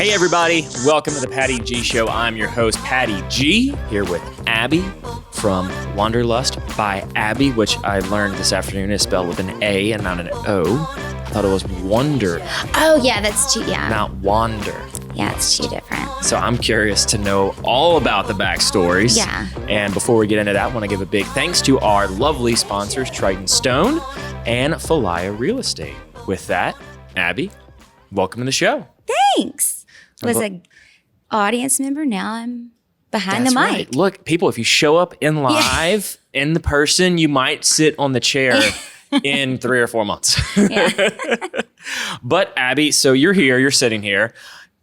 Hey everybody, welcome to the Patty G Show. I'm your host, Patty G, here with Abby from Wanderlust by Abby, which I learned this afternoon is spelled with an A and not an O. I thought it was wonder. Oh yeah, that's too, yeah. Not wander. Yeah, it's too different. So I'm curious to know all about the backstories. Yeah. And before we get into that, I want to give a big thanks to our lovely sponsors, Triton Stone and Falaya Real Estate. With that, Abby, welcome to the show. Thanks. Was an audience member, now I'm behind the mic. Right. Look, people, if you show up in live in the person, you might sit on the chair in 3 or 4 months. Yeah. But Abby, so you're here, you're sitting here.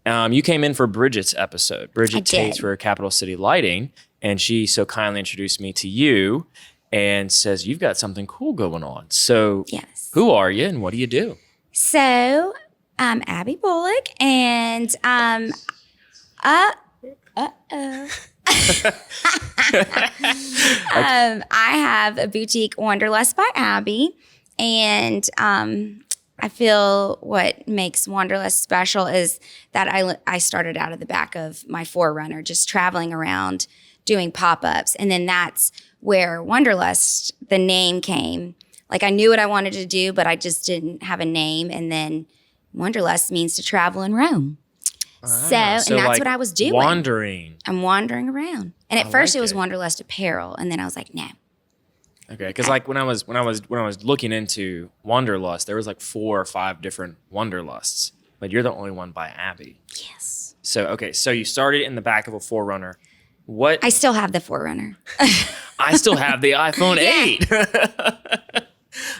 You came in for Bridget's episode. Bridget Tate's for Capital City Lighting, and she so kindly introduced me to you and says, you've got something cool going on. So Yes. Who are you and what do you do? So I'm Abby Bullock, and I have a boutique, Wanderlust by Abby, and I feel what makes Wanderlust special is that I started out of the back of my 4Runner, just traveling around doing pop-ups, and then that's where Wanderlust, the name came. Like I knew what I wanted to do, but I just didn't have a name, and then Wanderlust means to travel and roam. So and that's what I was doing. Wandering. I'm wandering around. And at first it was Wanderlust apparel, and then I was like, no. Okay, because like when I was looking into Wanderlust, there was like 4 or 5 different Wanderlusts, but you're the only one by Abby. Yes. So so you started in the back of a 4Runner. What? I still have the 4Runner. I still have the iPhone 8.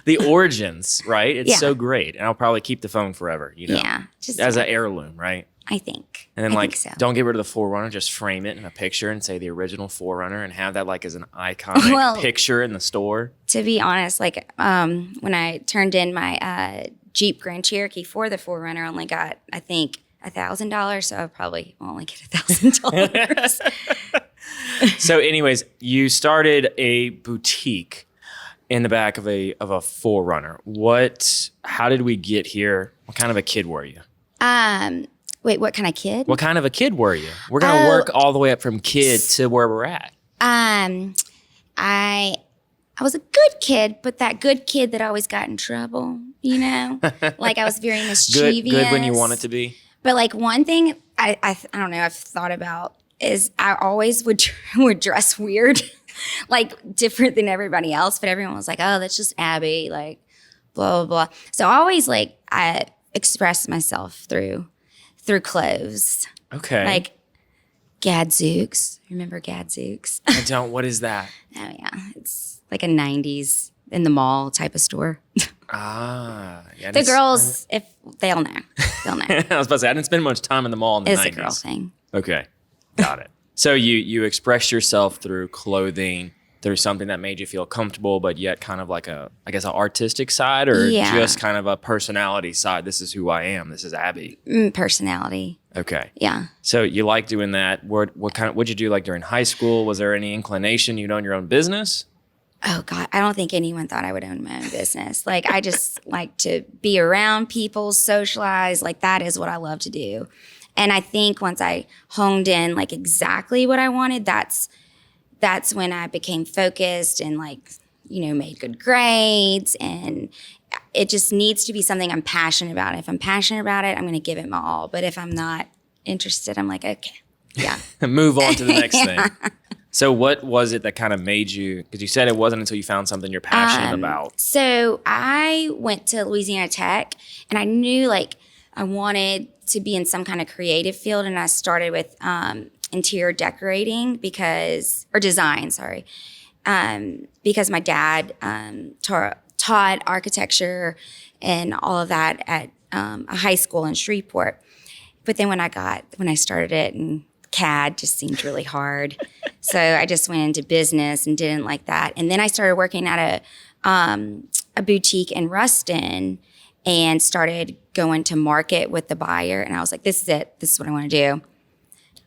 The origins, right? It's so great. And I'll probably keep the phone forever, you know? Yeah. Just as an heirloom, right? I think. And then I think so. Don't get rid of the 4Runner, just frame it in a picture and say the original 4Runner and have that like as an iconic picture in the store. To be honest, like when I turned in my Jeep Grand Cherokee for the 4Runner, I only got, I think, $1,000. So I probably only get $1,000. So anyways, you started a boutique in the back of a 4Runner. How did we get here? What kind of a kid were you? Wait, what kind of kid? What kind of a kid were you? We're going to work all the way up from kid to where we're at. I was a good kid, but that good kid that always got in trouble, you know? Like I was very mischievous. Good when you want it to be. But like one thing I don't know, I've thought about is I always would dress weird, like different than everybody else. But everyone was like, oh, that's just Abby, like blah, blah, blah. So I expressed myself through clothes. Okay. Like Gadzooks. Remember Gadzooks? I don't. What is that? Oh, yeah. It's like a 90s in the mall type of store. Yeah. The girls, if they'll know. They'll know. I was about to say, I didn't spend much time in the mall in the 90s. It's a girl thing. Okay. Got it. So you expressed yourself through clothing, through something that made you feel comfortable, but yet kind of like an artistic side or just kind of a personality side. This is who I am. This is Abby. Personality. Okay. Yeah. So you like doing that. What'd you do like during high school? Was there any inclination you'd own your own business? Oh God, I don't think anyone thought I would own my own business. Like I just like to be around people, socialize. Like that is what I love to do. And I think once I honed in like exactly what I wanted, that's when I became focused and like, you know, made good grades. And it just needs to be something I'm passionate about. If I'm passionate about it, I'm going to give it my all. But if I'm not interested, I'm like, okay, yeah. Move on to the next thing. So what was it that kind of made you, because you said it wasn't until you found something you're passionate about. So I went to Louisiana Tech and I knew like I wanted to be in some kind of creative field. And I started with interior decorating because my dad taught architecture and all of that at a high school in Shreveport. But then when I started it, and CAD just seemed really hard. So I just went into business and didn't like that. And then I started working at a boutique in Ruston and started going to market with the buyer. And I was like, this is it. This is what I want to do.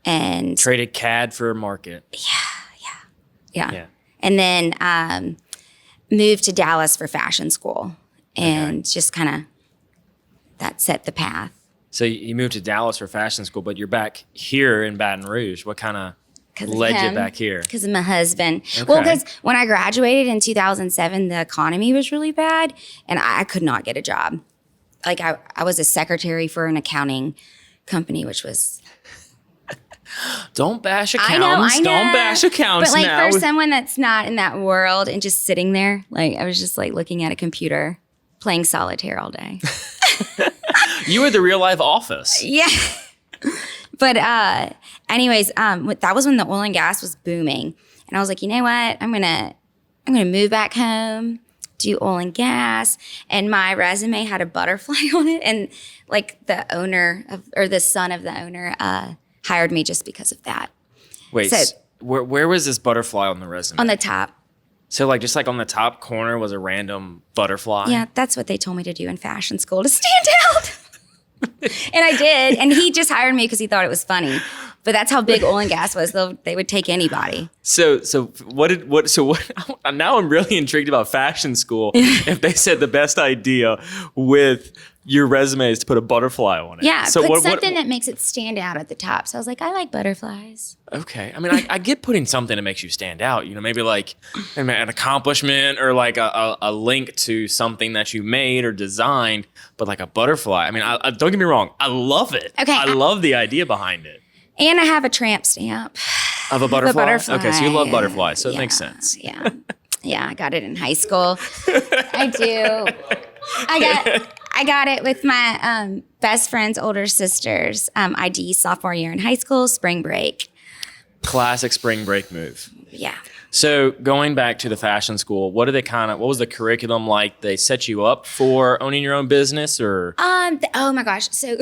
And traded CAD for market. Yeah. And then moved to Dallas for fashion school and just kind of that set the path. So you moved to Dallas for fashion school, but you're back here in Baton Rouge. What kind of led you back here? Because of my husband. Okay. Well, because when I graduated in 2007, the economy was really bad and I could not get a job. Like I was a secretary for an accounting company, which was... Don't bash accounts. I know. Don't bash accounts but like now. for someone that's not in that world and just sitting there, like I was just like looking at a computer, playing solitaire all day. You were the real life Office. Yeah. But anyways, that was when the oil and gas was booming. And I was like, you know what? I'm gonna move back home, do oil and gas. And my resume had a butterfly on it. And like the son of the owner hired me just because of that. Wait, so, where was this butterfly on the resume? On the top. So like just like on the top corner was a random butterfly? Yeah, that's what they told me to do in fashion school, to stand out. And I did. And he just hired me because he thought it was funny. But that's how big oil and gas was. They would take anybody. So now I'm really intrigued about fashion school. If they said the best idea with your resume is to put a butterfly on it. Yeah, so put something that makes it stand out at the top. So I was like, I like butterflies. Okay. I mean, I get putting something that makes you stand out, maybe like an accomplishment or like a link to something that you made or designed, but like a butterfly. I mean, don't get me wrong. I love it. Okay. I love the idea behind it. And I have a tramp stamp. Of a butterfly? Of a butterfly. Okay, so you love butterflies, so it makes sense. Yeah. Yeah, I got it in high school. I do. I got it with my best friend's older sister's ID sophomore year in high school, spring break. Classic spring break move. Yeah. So going back to the fashion school, what was the curriculum like? They set you up for owning your own business or? Oh my gosh. So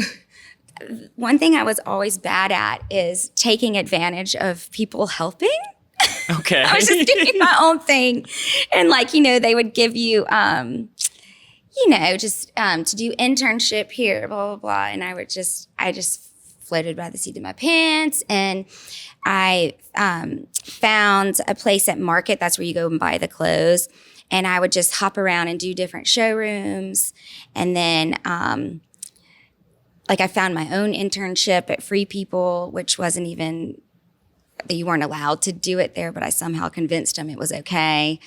one thing I was always bad at is taking advantage of people helping. Okay. I was just doing my own thing. And they would give you, to do internship here, blah, blah, blah. And I just floated by the seat of my pants. And I found a place at Market. That's where you go and buy the clothes. And I would just hop around and do different showrooms. And then, I found my own internship at Free People, which wasn't even, you weren't allowed to do it there, but I somehow convinced them it was okay.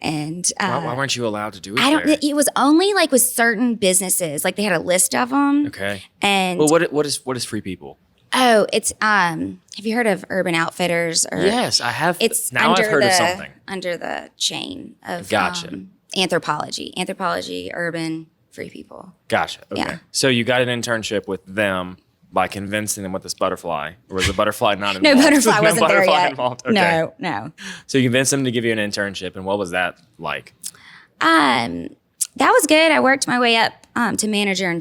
And why weren't you allowed to do it? It was only with certain businesses. They had a list of them. Okay. And well, what is Free People? Oh, it's have you heard of Urban Outfitters? Yes, I have. It's now I've heard of something under the chain of Gotcha. Anthropology, Urban, Free People. Gotcha. Okay. Yeah. So you got an internship with them by convincing them with this butterfly, or was the butterfly not involved? No, butterfly wasn't butterfly there yet. Involved? Okay. No. So you convinced them to give you an internship, and what was that like? That was good. I worked my way up to manager in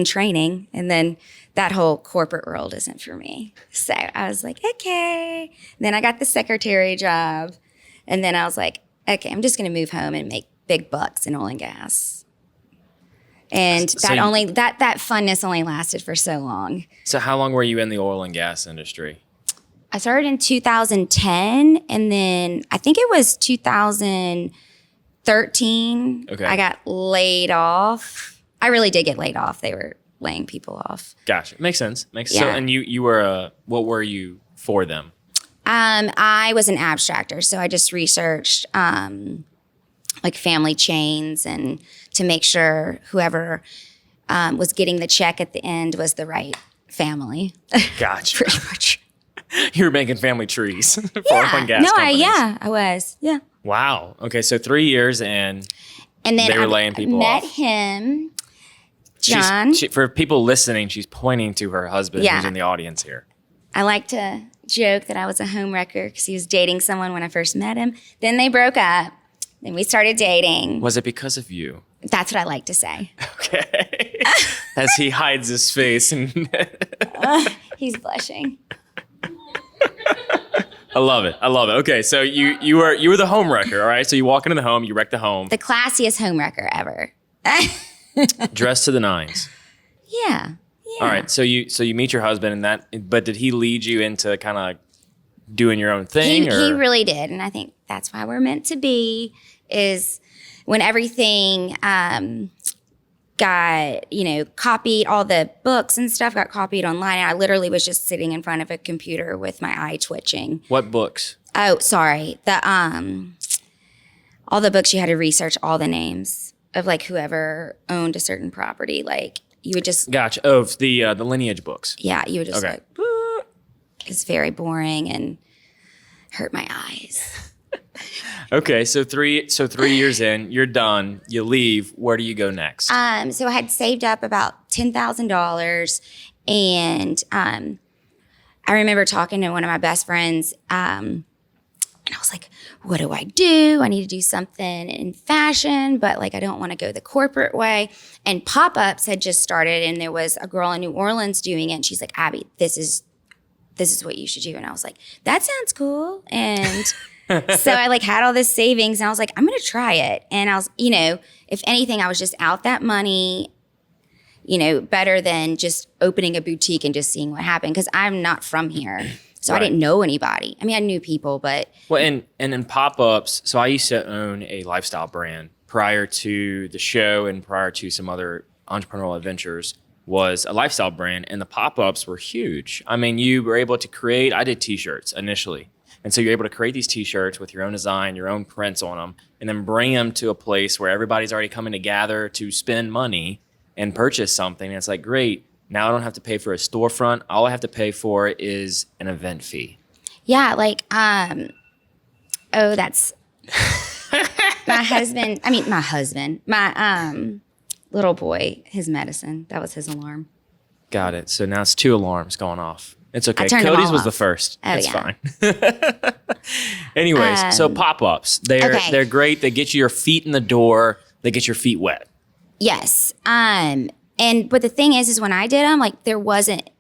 training, and then that whole corporate world isn't for me. So I was like, okay. Then I got the secretary job, and then I was like, okay, I'm just going to move home and make big bucks in oil and gas. And that funness only lasted for so long. So how long were you in the oil and gas industry? I started in 2010, and then I think it was 2013. Okay. I got laid off. I really did get laid off. They were laying people off. Gotcha. Makes sense. Yeah. So, and you were what were you for them? I was an abstractor, so I just researched family chains and to make sure whoever was getting the check at the end was the right family. Gotcha. Pretty much. You were making family trees for oil and gas companies. I was. Yeah. Wow. Okay, so 3 years and then they were laying people off. Met him, John. For people listening, she's pointing to her husband who's in the audience here. I like to joke that I was a homewrecker because he was dating someone when I first met him. Then they broke up. Then we started dating. Was it because of you? That's what I like to say. Okay. As he hides his face and he's blushing. I love it. Okay, so you were the home wrecker, all right? So you walk into the home, you wreck the home. The classiest homewrecker ever. Dressed to the nines. Yeah. All right. So you meet your husband but did he lead you into kind of doing your own thing? He really did, and I think that's why we're meant to be. Is when everything got got, copied all the books and stuff, got copied online. And I literally was just sitting in front of a computer with my eye twitching. What books? Oh, sorry. All the books you had to research all the names of like whoever owned a certain property. Like you would just. Gotcha. Oh, the lineage books. Yeah. You would just okay. It's very boring and hurt my eyes. Okay, so 3 years in, you're done. You leave. Where do you go next? So I had saved up about $10,000, and I remember talking to one of my best friends, and I was like, "What do I do? I need to do something in fashion, but like I don't want to go the corporate way." And pop-ups had just started, and there was a girl in New Orleans doing it, and she's like, "Abby, this is what you should do." And I was like, "That sounds cool," and. So I like had all this savings and I was like, I'm going to try it. And I was, if anything, I was just out that money, better than just opening a boutique and just seeing what happened. Cause I'm not from here. So right. I didn't know anybody. I mean, I knew people, but. Well, and in pop-ups, so I used to own a lifestyle brand prior to the show and prior to some other entrepreneurial adventures was a lifestyle brand. And the pop-ups were huge. I mean, you were able to create, I did t-shirts initially. And so you're able to create these t-shirts with your own design, your own prints on them, and then bring them to a place where everybody's already coming together to spend money and purchase something. And it's like, great, now I don't have to pay for a storefront. All I have to pay for is an event fee. Yeah, like, that's my little boy, his medicine. That was his alarm. Got it. So now it's 2 alarms going off. It's okay. Cody's was the first. Oh, it's yeah. fine. Anyways, so pop-ups. They're great. They get you your feet in the door. They get your feet wet. Yes. But the thing is when I did them, like there wasn't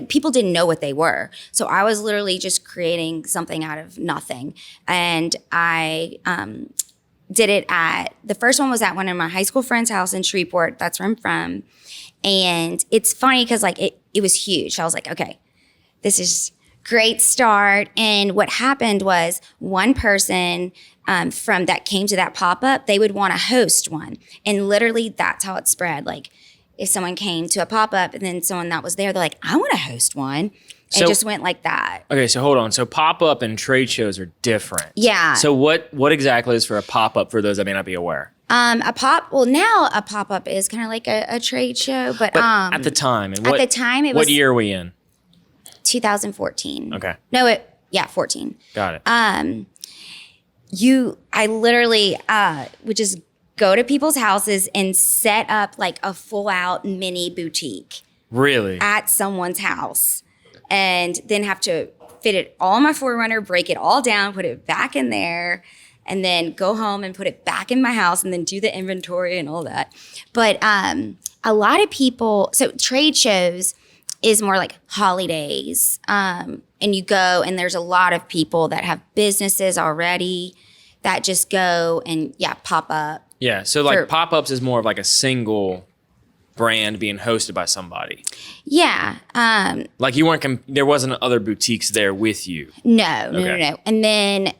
people didn't know what they were. So I was literally just creating something out of nothing. And I did it the first one was at one of my high school friends' house in Shreveport. That's where I'm from. And it's funny because like it was huge. I was like, okay, this is great start. And what happened was one person from that came to that pop-up, they would want to host one. And literally that's how it spread. Like if someone came to a pop-up and then someone that was there, they're like, I want to host one. And it just went like that. Okay, so hold on. So pop-up and trade shows are different. Yeah. So what exactly is for a pop-up for those that may not be aware? Now a pop-up is kind of like a trade show, but at the time, and at the time it was what year are we in? 2014. Okay. No, 14. Got it. I literally would just go to people's houses and set up like a full out mini boutique. Really? At someone's house, and then have to fit it all in my 4Runner, break it all down, put it back in there. And then go home and put it back in my house and then do the inventory and all that. But a lot of people, so trade shows is more like holidays. And you go and there's a lot of people that have businesses already that just go and pop up. Yeah, so like pop-ups is more of like a single brand being hosted by somebody. Yeah. Like you weren't, there wasn't other boutiques there with you. No. Okay. And then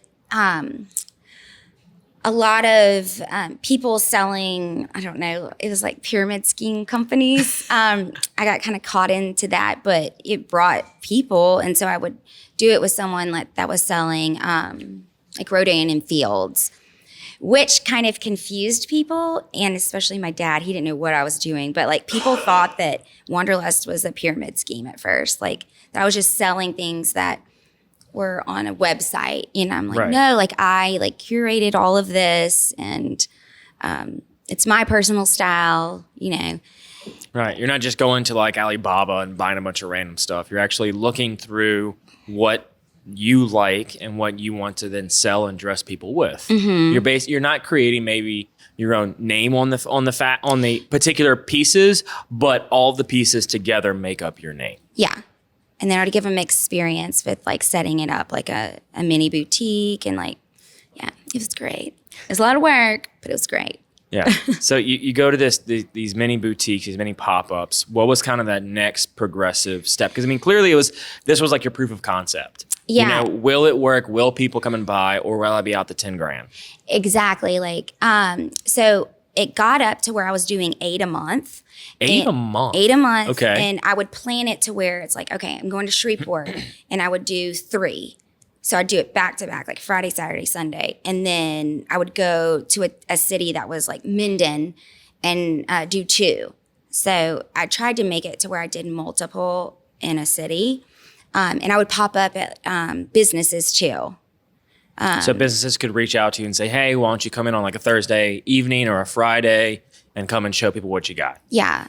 a lot of people selling, I don't know, it was like pyramid scheme companies. I got kind of caught into that, but it brought people. And so I would do it with someone that was selling like Rodan and Fields, which kind of confused people. And especially my dad, he didn't know what I was doing. But like people thought that Wanderlust was a pyramid scheme at first. Like that I was just selling things that were on a website, I'm like, no, like I like curated all of this and it's my personal style, Right. You're not just going to like Alibaba and buying a bunch of random stuff. You're actually looking through what you like and what you want to then sell and dress people with. Mm-hmm. You're not creating maybe your own name on the particular pieces, but all the pieces together make up your name. Yeah. And then I'd give them experience with like setting it up like a mini boutique and like, it was great. It was a lot of work, but it was great. Yeah. So you go to these mini boutiques, these mini pop-ups. What was kind of that next progressive step? Because I mean, clearly this was like your proof of concept. Yeah. Will it work? Will people come and buy, or will I be out the $10,000? Exactly. Like, so it got up to where I was doing 8 a month. 8 a month? 8 a month. Okay. And I would plan it to where it's like, okay, I'm going to Shreveport and I would do 3. So I'd do it back to back, like Friday, Saturday, Sunday. And then I would go to a city that was like Minden and do 2. So I tried to make it to where I did multiple in a city. And I would pop up at businesses too. So businesses could reach out to you and say, hey, why don't you come in on like a Thursday evening or a Friday and come and show people what you got? Yeah.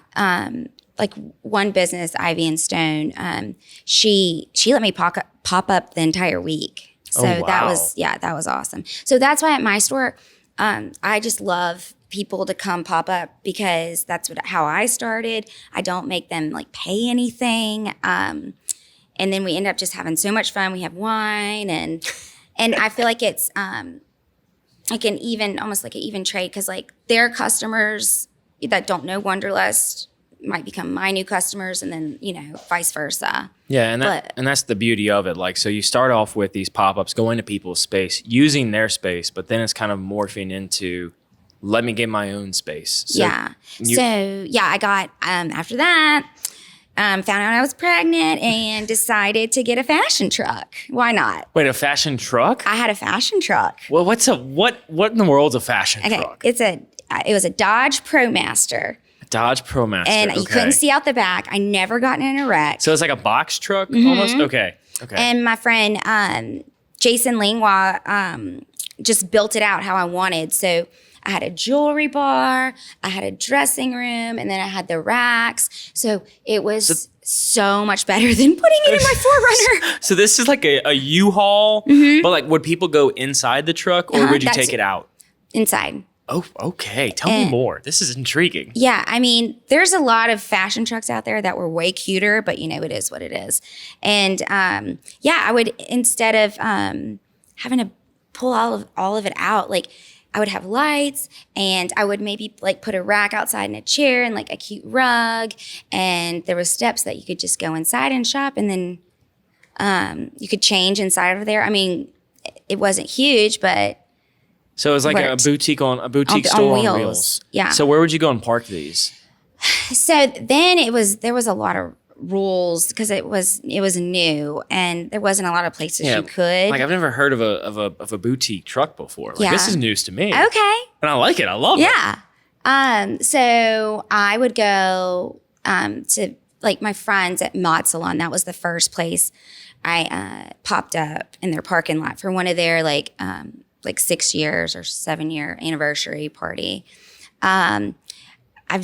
Like one business, Ivy and Stone, she let me pop up the entire week. So that was awesome. So that's why at my store, I just love people to come pop up because that's how I started. I don't make them like pay anything. And then we end up just having so much fun. We have wine and I feel like it's like almost like an even trade because like their customers that don't know Wanderlust might become my new customers and then, vice versa. Yeah, and that's the beauty of it. Like, so you start off with these pop-ups, go into people's space, using their space, but then it's kind of morphing into let me get my own space. So I got, after that, found out I was pregnant and decided to get a fashion truck. Why not? Wait, a fashion truck? I had a fashion truck. Well, what in the world's a fashion truck? It was a Dodge ProMaster. Dodge ProMaster. And you couldn't see out the back. I never gotten in a wreck. So it's like a box truck almost? Okay. And my friend Jason Langlois just built it out how I wanted. So I had a jewelry bar, I had a dressing room, and then I had the racks. So it was so much better than putting it in my 4Runner. So this is like a U-Haul, but like would people go inside the truck or would you take it out? Inside. Oh, okay. Tell me more. This is intriguing. Yeah. I mean, there's a lot of fashion trucks out there that were way cuter, but it is what it is. And I would, instead of having to pull all of it out, like I would have lights and I would maybe like put a rack outside and a chair and like a cute rug. And there was steps that you could just go inside and shop and then you could change inside of there. I mean, it wasn't huge, but so it was like a boutique store on wheels. Yeah. So where would you go and park these? So then there was a lot of rules because it was new and there wasn't a lot of places you could. Like I've never heard of a boutique truck before. Like this is news to me. Okay. And I like it. I love it. Yeah. So I would go to like my friends at Mod Salon. That was the first place I popped up in their parking lot for one of their like 6 years or 7-year anniversary party. I've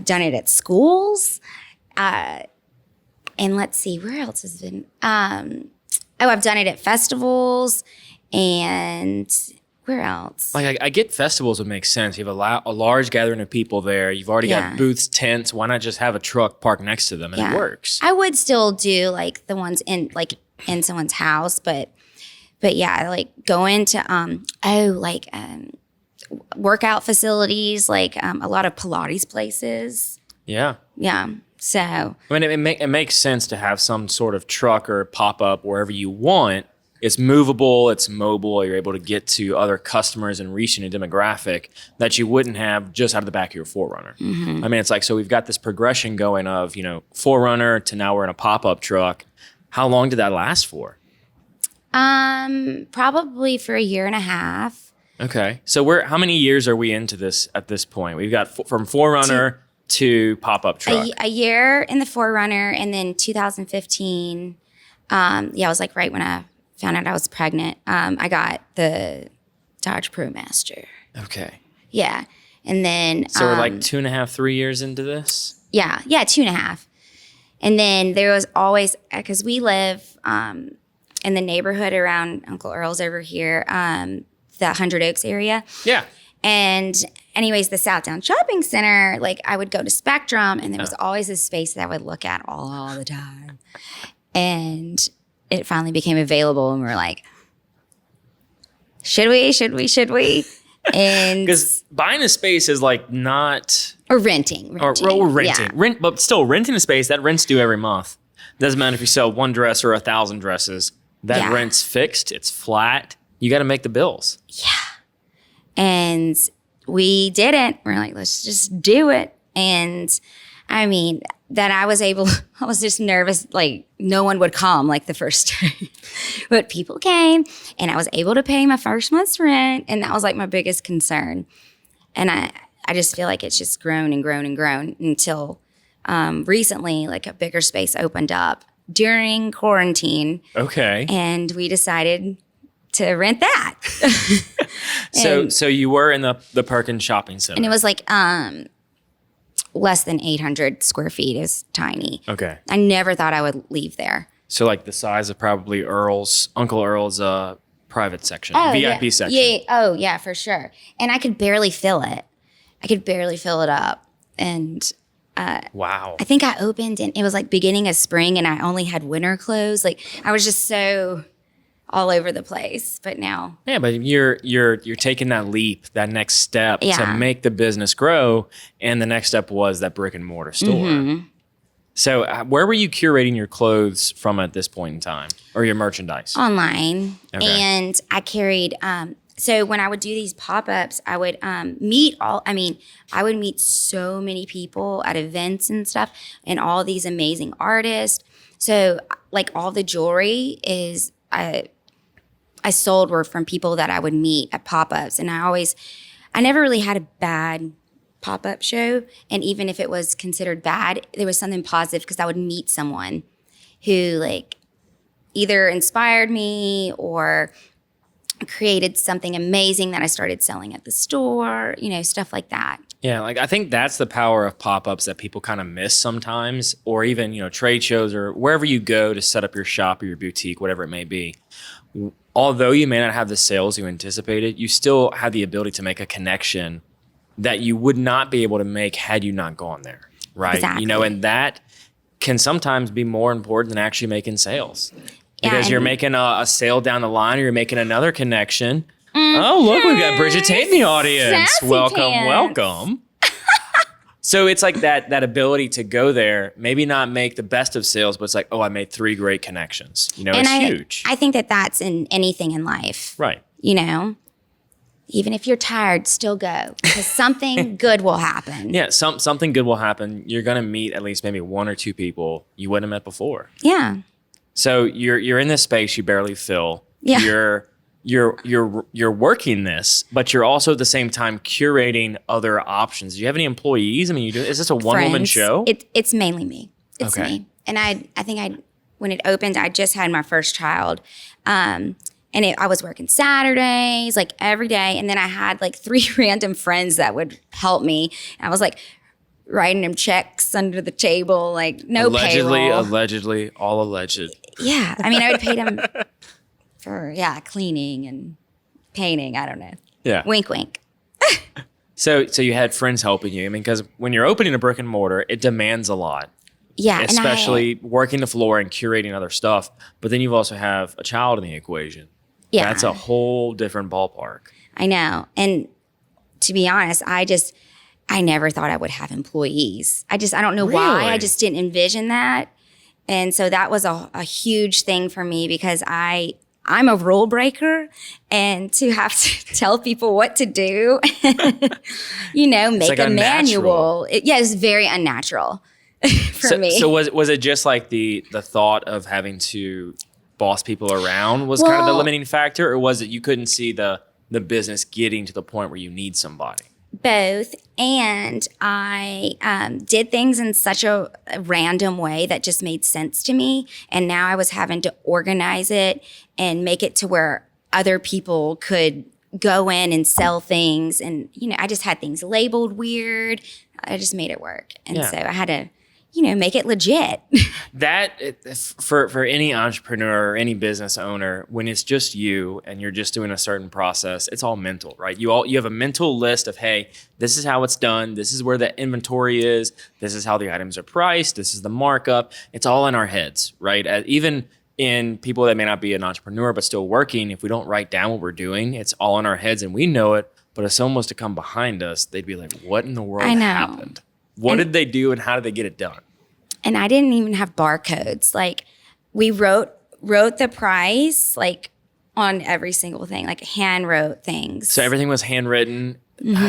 done it at schools. And let's see, where else has it been? I've done it at festivals and where else? Like I get festivals would make sense. You have a large gathering of people there. You've already got booths, tents. Why not just have a truck parked next to them and it works? I would still do like the ones in someone's house, but yeah, like go into workout facilities, like a lot of Pilates places. Yeah. Yeah. So I mean, it makes sense to have some sort of truck or pop up wherever you want. It's movable, it's mobile. You're able to get to other customers and reach a demographic that you wouldn't have just out of the back of your 4Runner. Mm-hmm. I mean, it's like, so we've got this progression going of 4Runner to now we're in a pop up truck. How long did that last for? Probably for 1.5 years. Okay, so how many years are we into this at this point? We've got from 4Runner to pop-up truck. A year in the 4Runner, and then 2015, it was like right when I found out I was pregnant, I got the Dodge ProMaster. Okay. Yeah, and then... So we're like 2.5, 3 years into this? Yeah, 2.5. And then there was always, because we live in the neighborhood around Uncle Earl's over here, the 100 Oaks area. Yeah. And anyways, the Southtown Shopping Center, like I would go to Spectrum and there was always this space that I would look at all the time. And it finally became available and we were like, should we? And because buying a space is like not... Or renting. Or renting. Yeah. But still, renting a space, that rent's due every month. Doesn't matter if you sell one dress or 1,000 dresses. That rent's fixed. It's flat. You got to make the bills. Yeah. And we didn't. We're like, let's just do it. And I mean, that I was just nervous, like no one would come like the first day. But people came and I was able to pay my first month's rent. And that was like my biggest concern. And I just feel like it's just grown and grown and grown until recently, like a bigger space opened up during quarantine. Okay. And we decided to rent that. So you were in the Perkins Shopping Center. And it was like less than 800 square feet. It was tiny. Okay. I never thought I would leave there. So like the size of probably Uncle Earl's private section, VIP section. Yeah. Oh, yeah, for sure. And I could barely fill it. I could barely fill it up. And wow. I think I opened and it was like beginning of spring and I only had winter clothes. Like I was just so all over the place. But now, yeah, but you're taking that leap, that next step to make the business grow, and the next step was that brick and mortar store. Mm-hmm. So where were you curating your clothes from at this point in time, or your merchandise? Online. Okay. And I carried. So when I would do these pop-ups, I would meet so many people at events and stuff, and all these amazing artists. So like all the jewelry is I sold were from people that I would meet at pop-ups. And I never really had a bad pop-up show. And even if it was considered bad, there was something positive because I would meet someone who like either inspired me or created something amazing that I started selling at the store, stuff like that. Yeah, like I think that's the power of pop-ups that people kind of miss sometimes, or even, trade shows or wherever you go to set up your shop or your boutique, whatever it may be. Although you may not have the sales you anticipated, you still have the ability to make a connection that you would not be able to make had you not gone there, right? Exactly. And that can sometimes be more important than actually making sales. Because you're making a sale down the line or you're making another connection. Mm-hmm. Oh, look, we've got Bridget Tate in the audience. Sassy Welcome, pants. welcome. So it's like that ability to go there, maybe not make the best of sales, but it's like, oh, I made 3 great connections. It's huge. I think that that's in anything in life. Right. Even if you're tired, still go because something good will happen. Yeah, something good will happen. You're going to meet at least maybe 1 or 2 people you wouldn't have met before. Yeah. So you're in this space you barely fill. Yeah. You're working this, but you're also at the same time curating other options. Do you have any employees? I mean, is this a one-woman show? It's mainly me. It's okay. me. And I think when it opened, I just had my first child. And I was working Saturdays, like every day. And then I had like 3 random friends that would help me. And I was like writing them checks under the table, like no payroll. Allegedly, all alleged. Yeah. I mean, I would pay them for, cleaning and painting. I don't know. Yeah. Wink, wink. So you had friends helping you. I mean, because when you're opening a brick and mortar, it demands a lot. Yeah. Especially working the floor and curating other stuff. But then you also have a child in the equation. Yeah. That's a whole different ballpark. I know. And to be honest, I never thought I would have employees. I don't know why. I just didn't envision that. And so that was a huge thing for me because I'm a rule breaker, and to have to tell people what to do, make like a manual. It's very unnatural for me. So was it just like the thought of having to boss people around was kind of the limiting factor, or was it you couldn't see the business getting to the point where you need somebody? Both. And I did things in such a random way that just made sense to me. And now I was having to organize it and make it to where other people could go in and sell things. And, I just had things labeled weird. I just made it work. And so I had to, make it legit. For any entrepreneur or any business owner, when it's just you and you're just doing a certain process, it's all mental, right? You have a mental list of, hey, this is how it's done. This is where the inventory is. This is how the items are priced. This is the markup. It's all in our heads, right? Even in people that may not be an entrepreneur but still working, if we don't write down what we're doing, it's all in our heads and we know it. But if someone was to come behind us, they'd be like, what in the world happened? What did they do and how did they get it done? And I didn't even have barcodes. Like we wrote the price like on every single thing, like hand wrote things. So everything was handwritten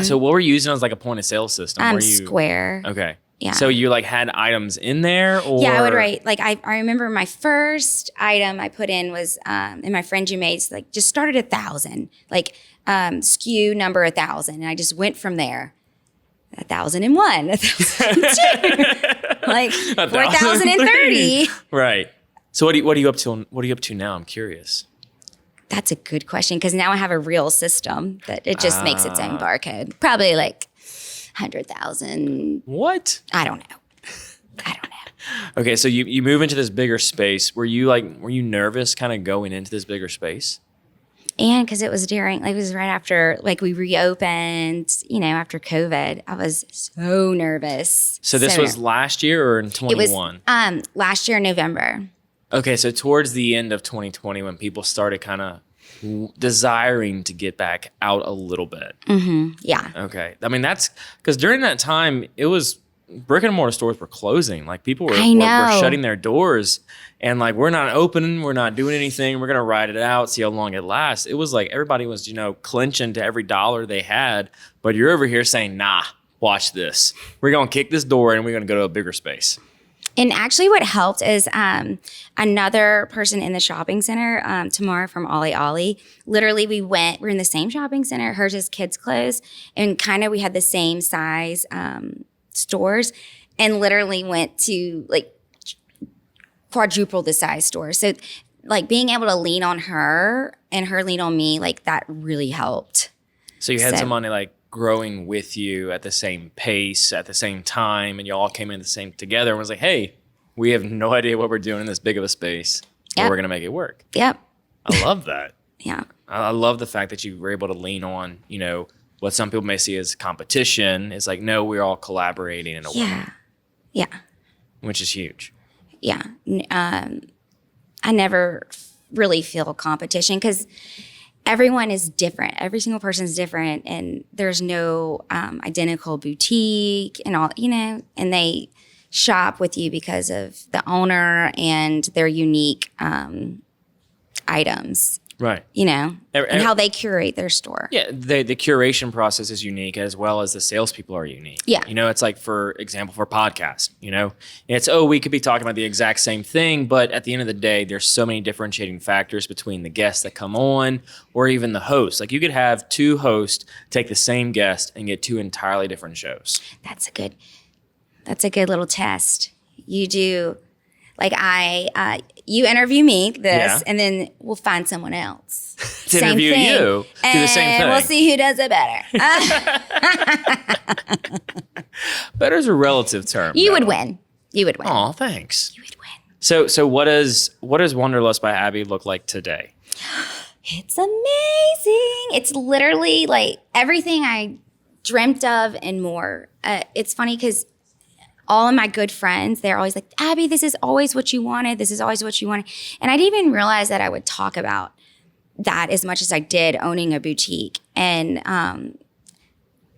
So what were you using as like a point of sale system? Square. Okay. Yeah. So you like had items in there, or yeah, I would write like I remember my first item I put in was and my friend you made like just started 1,000 like SKU number 1,000 and I just went from there. 1,001, 1,002, like 4,030. Right. So what are you up to? What are you up to now? I'm curious. That's a good question because now I have a real system that it just makes its own barcode. Probably like 100,000. What? I don't know. Okay, so you move into this bigger space. Were you nervous kind of going into this bigger space? And because it was it was right after like we reopened, after COVID. I was so nervous. So this was last year or in 21? It was last year in November. Okay, so towards the end of 2020 when people started kind of desiring to get back out a little bit. Mm-hmm. Yeah. Okay. I mean, that's because during that time, it was brick and mortar stores were closing. Like people were shutting their doors and like, we're not opening, we're not doing anything. We're going to ride it out, see how long it lasts. It was like everybody was, clenching to every dollar they had. But you're over here saying, nah, watch this. We're going to kick this door and we're going to go to a bigger space. And actually what helped is another person in the shopping center, Tamar from Ollie Ollie, literally we're in the same shopping center, hers is kids clothes, and kind of we had the same size stores and literally went to like quadruple the size stores. So like being able to lean on her and her lean on me, like that really helped. So you had somebody like growing with you at the same pace, at the same time, and you all came in together and was like, hey, we have no idea what we're doing in this big of a space, but we're going to make it work. Yep. I love that. Yeah. I love the fact that you were able to lean on, what some people may see as competition. It's like, no, we're all collaborating in a way. Yeah. Which is huge. Yeah. I never really feel competition because everyone is different. Every single person is different, and there's no identical boutique and all, and they shop with you because of the owner and their unique items. Right. And how they curate their store. Yeah, the curation process is unique as well as the salespeople are unique. Yeah. It's like, for example, for podcasts, it's, we could be talking about the exact same thing, but at the end of the day, there's so many differentiating factors between the guests that come on or even the hosts. Like you could have two hosts take the same guest and get two entirely different shows. That's a good little test. You do, like you interview me, and then we'll find someone else. To interview you, do the same thing. We'll see who does it better. Better is a relative term. You would win. Oh, thanks. You would win. So what does Wanderlust by Abby look like today? It's amazing. It's literally like everything I dreamt of and more. It's funny because all of my good friends, they're always like, Abby, this is always what you wanted. This is always what you wanted. And I didn't even realize that I would talk about that as much as I did owning a boutique. And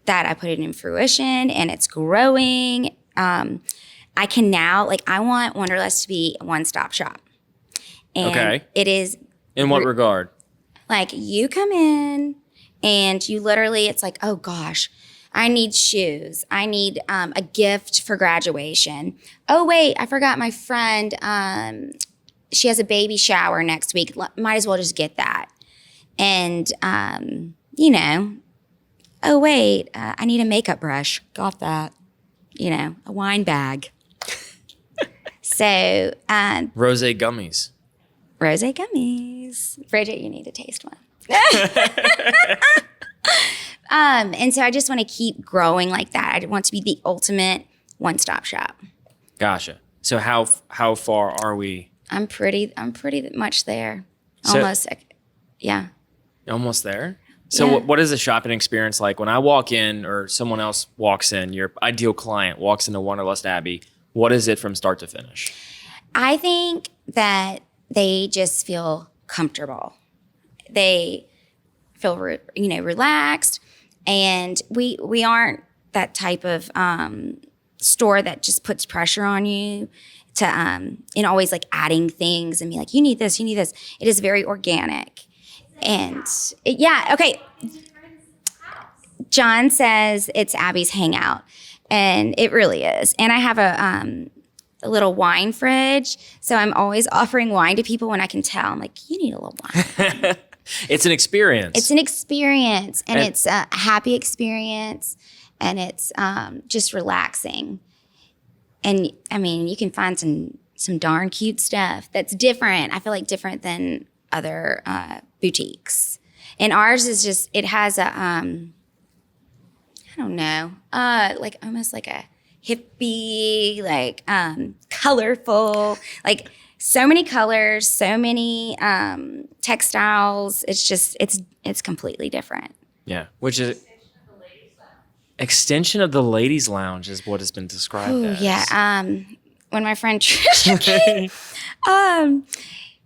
that I put it in fruition and it's growing. I can now, I want Wanderlust to be a one-stop shop. And it is. In what regard? Like you come in and you literally, it's like, oh gosh, I need shoes. I need a gift for graduation. Oh, wait, I forgot my friend. She has a baby shower next week. Might as well just get that. And, oh, wait, I need a makeup brush. Got that. A wine bag. So. Rosé gummies. Rosé gummies. Bridget, you need to taste one. And so I just want to keep growing like that. I want to be the ultimate one-stop shop. Gotcha. So how far are we? I'm pretty much there. Almost. Yeah. Almost there? So what is the shopping experience like when I walk in or someone else walks in, your ideal client walks into Wanderlust Abby, what is it from start to finish? I think that they just feel comfortable. They feel relaxed. And we aren't that type of store that just puts pressure on you to and always like adding things and be like, you need this. It is very organic. And okay. John says it's Abby's hangout, and it really is. And I have a little wine fridge, so I'm always offering wine to people when I can tell. I'm like, you need a little wine. It's an experience. It's an experience, and it's a happy experience, and it's just relaxing. And I mean, you can find some darn cute stuff that's different. I feel like different than other boutiques. And ours is just, it has a, I don't know, like almost like a hippie, like colorful, like so many colors, so many textiles. It's just, it's completely different. Yeah, which is extension of the ladies' lounge is what has been described as. Yeah, when my friend Trisha came,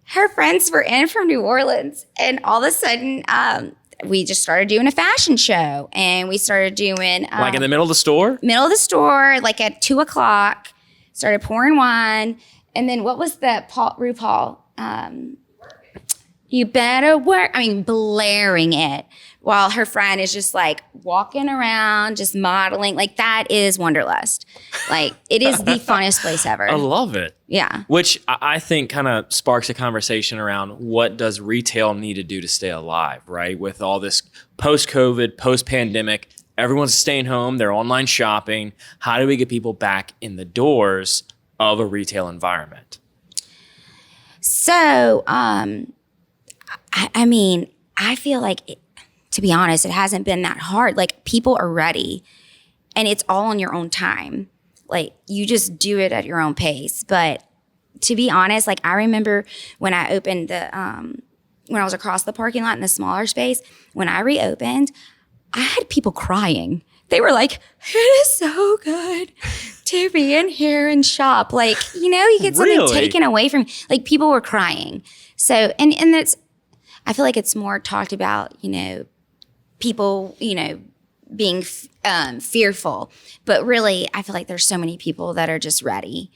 her friends were in from New Orleans, and all of a sudden, we just started doing a fashion show, and we started doing like in the middle of the store. Middle of the store, like at 2:00. Started pouring wine, and then what was the RuPaul? You better work. I mean, blaring it while her friend is just like walking around, just modeling. Like that is Wanderlust. Like it is the funnest place ever. I love it. Yeah. Which I think kind of sparks a conversation around what does retail need to do to stay alive, right? With all this post-COVID, post-pandemic, everyone's staying home, they're online shopping. How do we get people back in the doors of a retail environment? So, I mean, I feel like, to be honest, it hasn't been that hard. Like people are ready, and it's all on your own time. Like you just do it at your own pace. But to be honest, like I remember when I opened the, when I was across the parking lot in the smaller space, when I reopened, I had people crying. They were like, it is so good to be in here and shop. Like, you know, you get something taken away from you. Like people were crying. So, and that's, I feel like it's more talked about, you know, people, you know, being fearful. But really, I feel like there's so many people that are just ready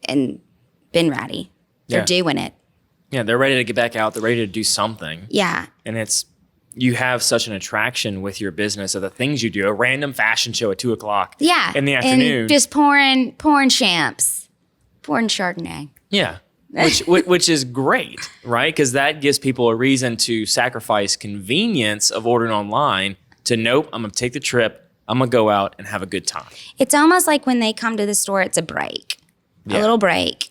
and been ready. They're doing it. Yeah, they're ready to get back out. They're ready to do something. Yeah. And you have such an attraction with your business of the things you do. A random fashion show at 2:00 in the afternoon. And just pouring champs, pouring Chardonnay. Yeah. Which is great, right? Because that gives people a reason to sacrifice convenience of ordering online to, nope, I'm going to take the trip. I'm going to go out and have a good time. It's almost like when they come to the store, it's a break, a little break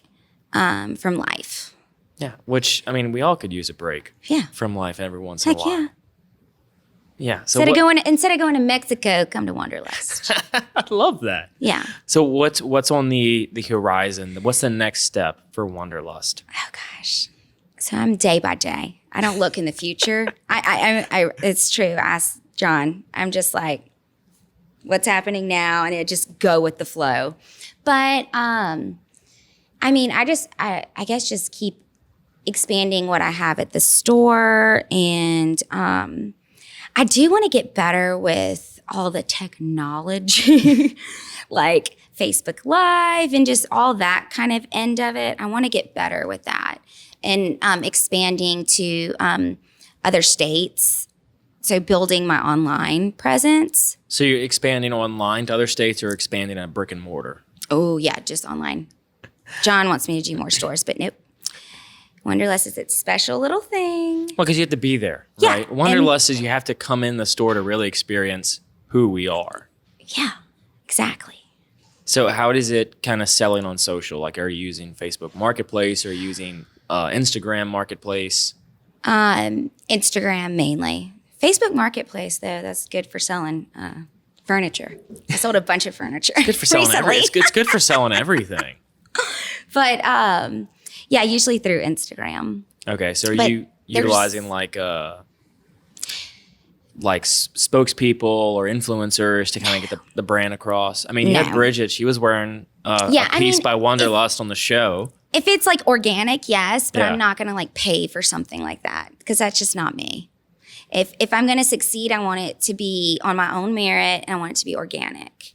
from life. Yeah, which, I mean, we all could use a break from life every once in a while. Yeah. Yeah. So instead of going to Mexico, come to Wanderlust. I love that. Yeah. So what's on the horizon? What's the next step for Wanderlust? Oh gosh. So I'm day by day. I don't look in the future. I it's true. Ask John. I'm just like, what's happening now, and it just go with the flow. But I mean, I guess just keep expanding what I have at the store, and I do want to get better with all the technology, like Facebook Live and just all that kind of end of it. I want to get better with that, and expanding to other states. So building my online presence. So you're expanding online to other states, or expanding on brick and mortar? Oh yeah, just online. John wants me to do more stores, but nope. Wanderlust is its special little thing. Well, because you have to be there, right? Wanderlust is you have to come in the store to really experience who we are. Yeah, exactly. So how is it kind of selling on social? Like, are you using Facebook Marketplace, or are you using Instagram Marketplace? Instagram mainly. Facebook Marketplace, though, that's good for selling furniture. I sold a bunch of furniture. Good for selling everything. It's good for selling everything. But yeah, usually through Instagram. Okay, so are you utilizing like spokespeople or influencers to kind of get the brand across? I mean, you had Bridget; she was wearing a piece by Wanderlust on the show. If it's like organic, yes, but I'm not going to like pay for something like that because that's just not me. If I'm going to succeed, I want it to be on my own merit, and I want it to be organic,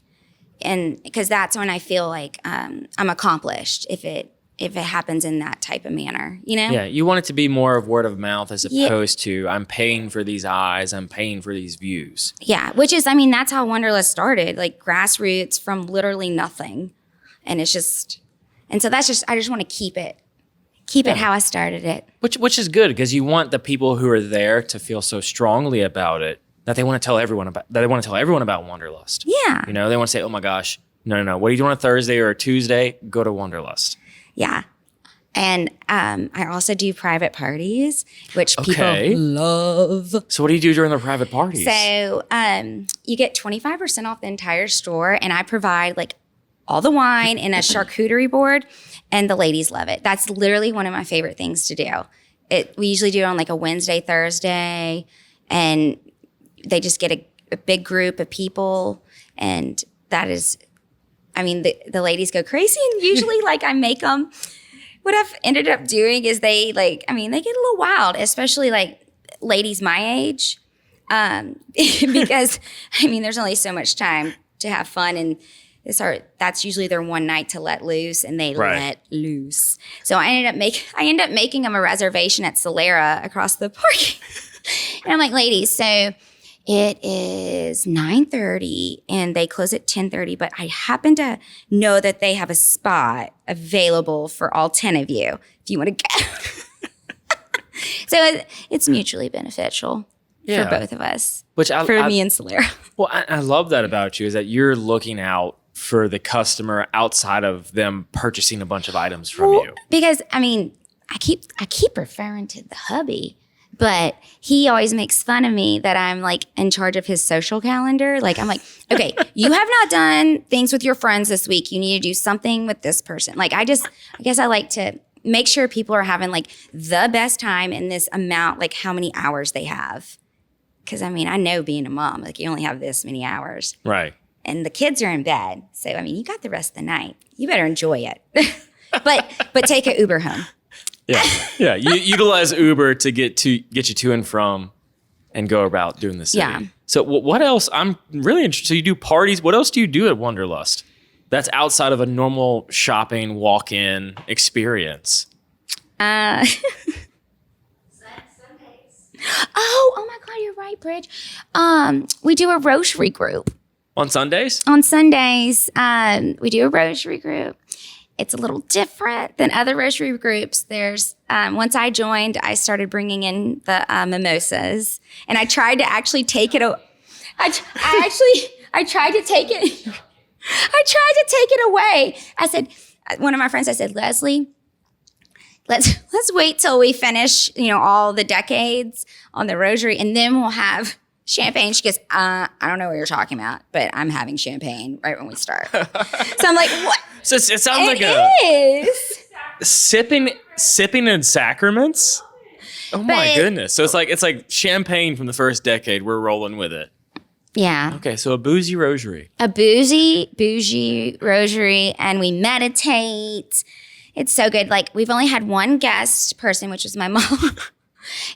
and because that's when I feel like I'm accomplished. If if it happens in that type of manner, you know? Yeah, you want it to be more of word of mouth as opposed to I'm paying for these eyes, I'm paying for these views. Yeah, which is, I mean, that's how Wanderlust started, like grassroots from literally nothing. And it's just, and so that's just, I just want to keep it how I started it. Which is good because you want the people who are there to feel so strongly about it that they want to tell everyone about Wanderlust. Yeah. You know, they want to say, oh my gosh, no. What are you doing on a Thursday or a Tuesday? Go to Wanderlust. Yeah. And I also do private parties, which people love. So what do you do during the private parties? So you get 25% off the entire store, and I provide like all the wine and a charcuterie board, and the ladies love it. That's literally one of my favorite things to do. We usually do it on like a Wednesday, Thursday, and they just get a big group of people, and that is, I mean, the ladies go crazy, and usually like I make them. What I've ended up doing is they get a little wild, especially like ladies my age, because I mean, there's only so much time to have fun, and that's usually their one night to let loose, and they let loose. So I end up making them a reservation at Solera across the parking, and I'm like, ladies, so it is 9:30 and they close at 10:30, but I happen to know that they have a spot available for all 10 of you if you want to go. So it's mutually beneficial for both of us, for me and Solera. Well, I love that about you is that you're looking out for the customer outside of them purchasing a bunch of items from you. Because, I mean, I keep referring to the hubby. But he always makes fun of me that I'm like in charge of his social calendar. Like I'm like, okay, you have not done things with your friends this week. You need to do something with this person. Like I guess I like to make sure people are having like the best time in this amount, like how many hours they have. Cause I mean, I know being a mom, like you only have this many hours. Right. And the kids are in bed. So, I mean, you got the rest of the night. You better enjoy it. but take an Uber home. Yeah. You utilize Uber to get you to and from, and go about doing the city. Yeah. So what else? I'm really interested. So you do parties. What else do you do at Wanderlust? That's outside of a normal shopping walk-in experience. Sundays. Oh my God, you're right, Bridge. We do a rosary group on Sundays. On Sundays, we do a rosary group. It's a little different than other rosary groups. There's once I joined, I started bringing in the mimosas, and I tried to actually take it. I tried to take it. I tried to take it away. I said, one of my friends, I said, Leslie, let's wait till we finish, all the decades on the rosary, and then we'll have champagne. She goes, I don't know what you're talking about, but I'm having champagne right when we start. So I'm like, what? So it sounds like sipping in sacraments. Oh my goodness! So it's like champagne from the first decade. We're rolling with it. Yeah. Okay, so a boozy rosary. A bougie rosary, and we meditate. It's so good. Like we've only had one guest person, which was my mom,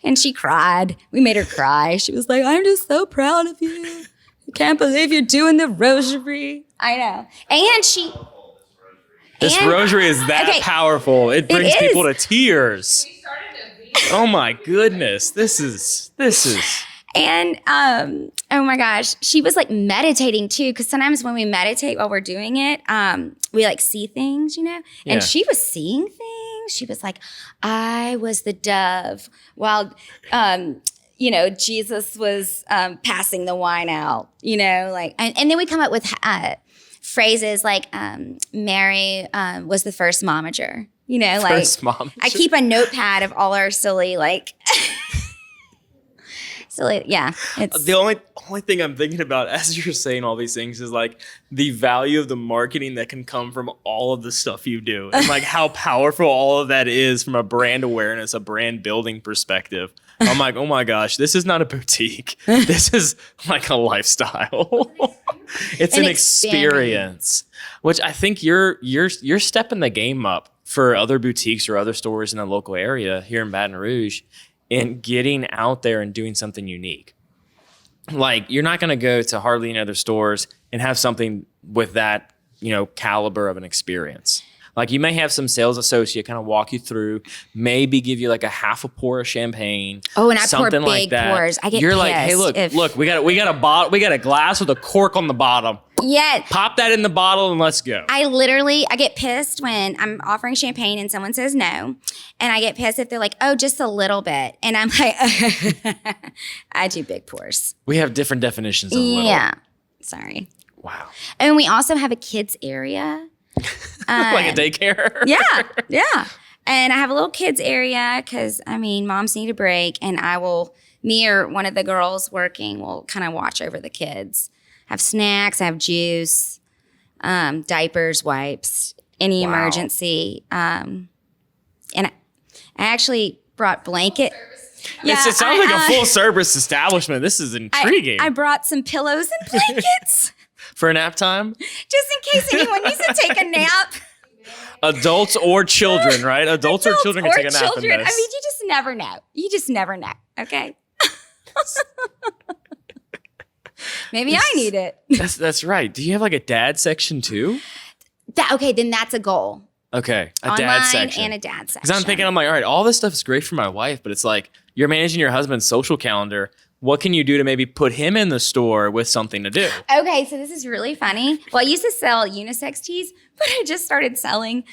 and she cried. We made her cry. She was like, "I'm just so proud of you. I can't believe you're doing the rosary." I know, and This rosary is that powerful. It brings people to tears. Oh my goodness. This is. And oh my gosh, she was like meditating too, because sometimes when we meditate while we're doing it, we like see things, And she was seeing things. She was like, I was the dove while Jesus was passing the wine out, like and then we come up with phrases like Mary was the first momager, First momager. I keep a notepad of all our silly it's the only thing I'm thinking about as you're saying all these things is like the value of the marketing that can come from all of the stuff you do, and like how powerful all of that is from a brand awareness, a brand building perspective. I'm like, oh my gosh, this is not a boutique. This is like a lifestyle. It's an experience, which I think you're stepping the game up for other boutiques or other stores in the local area here in Baton Rouge, and getting out there and doing something unique. Like you're not going to go to hardly any other stores and have something with that, caliber of an experience. Like you may have some sales associate kind of walk you through, maybe give you like a half a pour of champagne. Oh, and I pour something big like that. pours. I get You're pissed like, hey, look, we got a glass with a cork on the bottom. Yeah. Pop that in the bottle and let's go. I get pissed when I'm offering champagne and someone says no. And I get pissed if they're like, oh, just a little bit. And I'm like, I do big pours. We have different definitions of little. Yeah. Sorry. Wow. And we also have a kids area. Like a daycare? Yeah. And I have a little kids area because, moms need a break. And me or one of the girls working will kind of watch over the kids. Have snacks, I have juice, diapers, wipes, any emergency. And I actually brought blanket. Yeah, it sounds like a full service establishment. This is intriguing. I brought some pillows and blankets. For a nap time? Just in case anyone needs to take a nap. Adults or children, right? Adults or children can take a nap in this. You just never know. You just never know, okay? Maybe I need it. That's right. Do you have like a dad section too? Then that's a goal. Okay, Online dad section. And a dad section. Because I'm thinking, all right, all this stuff is great for my wife, but it's like you're managing your husband's social calendar. What can you do to maybe put him in the store with something to do? Okay, so this is really funny. Well, I used to sell unisex tees, but I just started selling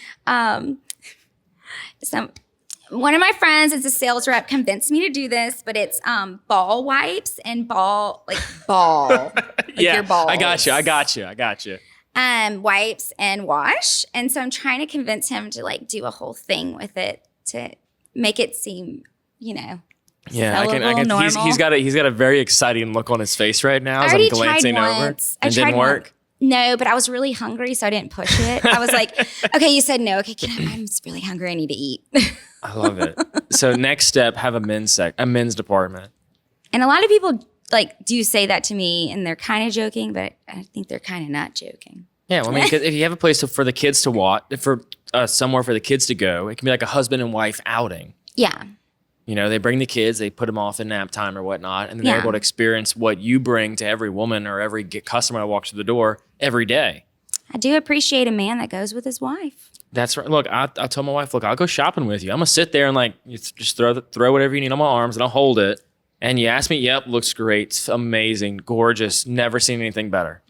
one of my friends is a sales rep, convinced me to do this, but it's ball wipes and ball. Yeah, your balls. I got you. Wipes and wash. And so I'm trying to convince him to like do a whole thing with it to make it seem, Yeah, sellable, I can. normal. He's got a very exciting look on his face right now as I'm glancing over. It didn't work. No, but I was really hungry, so I didn't push it. I was like, okay, you said no. Okay, I'm just really hungry. I need to eat. I love it. So next step, have a men's department. And a lot of people do say that to me, and they're kind of joking, but I think they're kind of not joking. Yeah, well, because if you have a place for the kids to watch, somewhere for the kids to go, it can be like a husband and wife outing. Yeah. They bring the kids, they put them off in nap time or whatnot, and then they're able to experience what you bring to every woman or every customer that walks through the door every day. I do appreciate a man that goes with his wife. That's right. Look, I told my wife, look, I'll go shopping with you. I'm going to sit there and just throw whatever you need on my arms and I'll hold it. And you ask me, yep, looks great. It's amazing, gorgeous. Never seen anything better.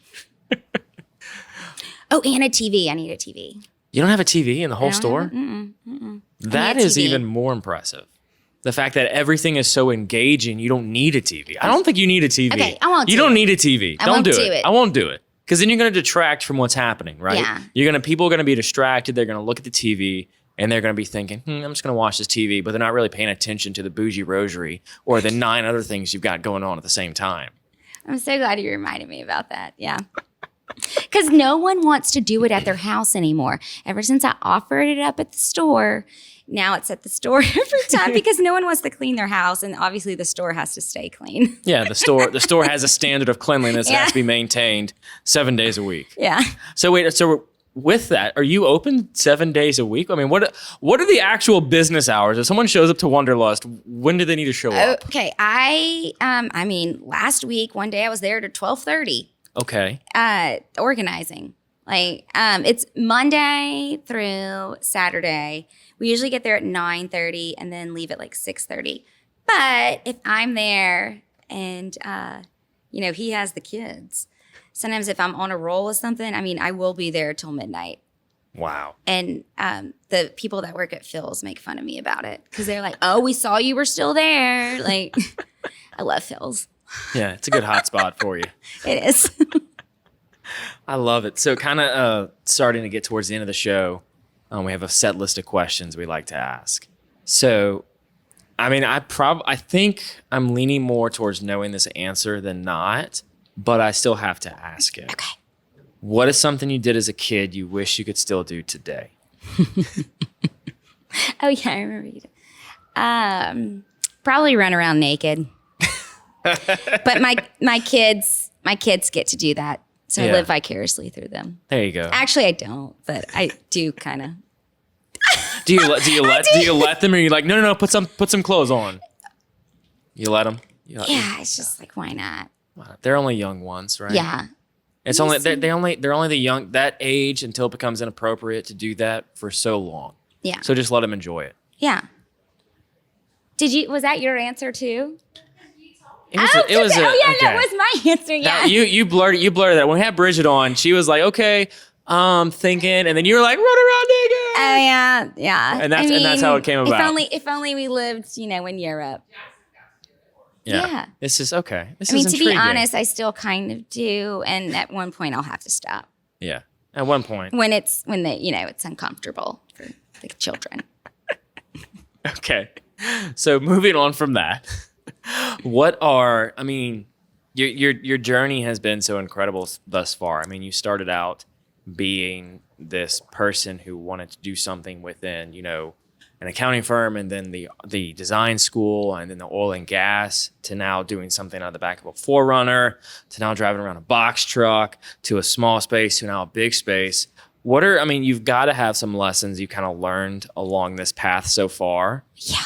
Oh, and a TV. I need a TV. You don't have a TV in the whole store? Mm-mm. That is even more impressive. The fact that everything is so engaging, you don't need a TV. I don't think you need a TV. Okay, I won't do it. You don't need a TV. Don't do it. it. I won't do it. Because then you're going to detract from what's happening, right? Yeah. People are going to be distracted. They're going to look at the TV and they're going to be thinking, I'm just going to watch this TV. But they're not really paying attention to the bougie rosary or the 9 other things you've got going on at the same time. I'm so glad you reminded me about that. Yeah. Because no one wants to do it at their house anymore. Ever since I offered it up at the store, now it's at the store every time because no one wants to clean their house, and obviously the store has to stay clean. Yeah, the store has a standard of cleanliness that has to be maintained 7 days a week. Yeah. So with that, are you open 7 days a week? I mean, what are the actual business hours? If someone shows up to Wanderlust, when do they need to show up? Okay, last week one day I was there to 12:30. Okay. Organizing. It's Monday through Saturday. We usually get there at 9:30 and then leave at 6:30. But if I'm there and, he has the kids, sometimes if I'm on a roll with something, I will be there till midnight. Wow. And the people that work at Phil's make fun of me about it because they're like, oh, we saw you were still there. I love Phil's. Yeah, it's a good hot spot for you. It is. I love it. So kind of starting to get towards the end of the show, we have a set list of questions we like to ask. So, I think I'm leaning more towards knowing this answer than not, but I still have to ask it. Okay. What is something you did as a kid you wish you could still do today? Oh, yeah, I remember you did. Probably run around naked. But my kids get to do that. So I live vicariously through them. There you go. Actually, I don't, but I do kind of. Do you let them, or are you like, no, put some clothes on? You let them? Yeah, it's just why not? They're only young ones, right? Yeah. It's only they're only the young that age until it becomes inappropriate to do that for so long. Yeah. So just let them enjoy it. Yeah. Was that your answer too? That was my answer. Yeah. Now, you blurted that. When we had Bridget on, she was like, okay, thinking, and then you were like, run around naked. Oh yeah, yeah. And that's how it came about. If only we lived, in Europe. Yeah. This is okay. To be honest, I still kind of do, and at one point I'll have to stop. Yeah. At one point. When it's uncomfortable for the children. Okay. So moving on from that, your journey has been so incredible thus far. I mean, you started out being this person who wanted to do something within, an accounting firm, and then the design school, and then the oil and gas, to now doing something out of the back of a 4Runner, to now driving around a box truck, to a small space, to now a big space. You've got to have some lessons you kind of learned along this path so far. Yeah.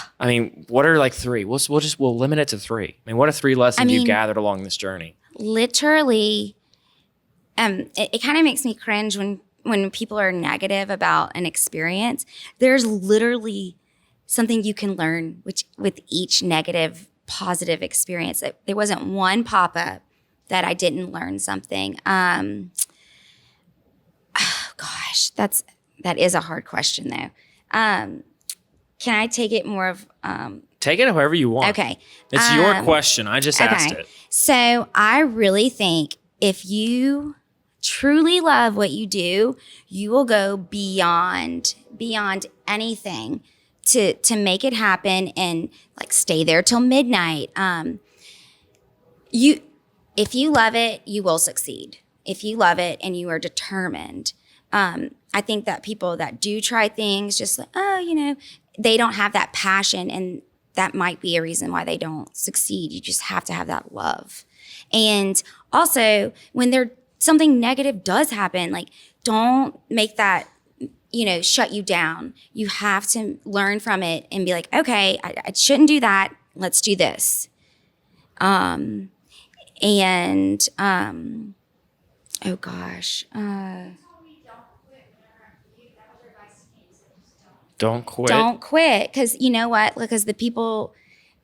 What are like 3? We'll limit it to 3. What are 3 lessons you've gathered along this journey? Literally, it kind of makes me cringe when people are negative about an experience. There's literally something you can learn with each negative, positive experience. There wasn't one pop-up that I didn't learn something. Gosh, that is a hard question though. Can I take it more of? Take it however you want. Okay. It's your question. I just asked it. So I really think if you truly love what you do, you will go beyond anything to make it happen, and like stay there till midnight. If you love it, you will succeed. If you love it and you are determined. I think that people that do try things just like, they don't have that passion, and that might be a reason why they don't succeed. You just have to have that love. And also, when something negative does happen, like, don't make that, shut you down. You have to learn from it and be like, okay, I shouldn't do that. Let's do this. Oh gosh. Don't quit. Don't quit. Because you know what? Because the people,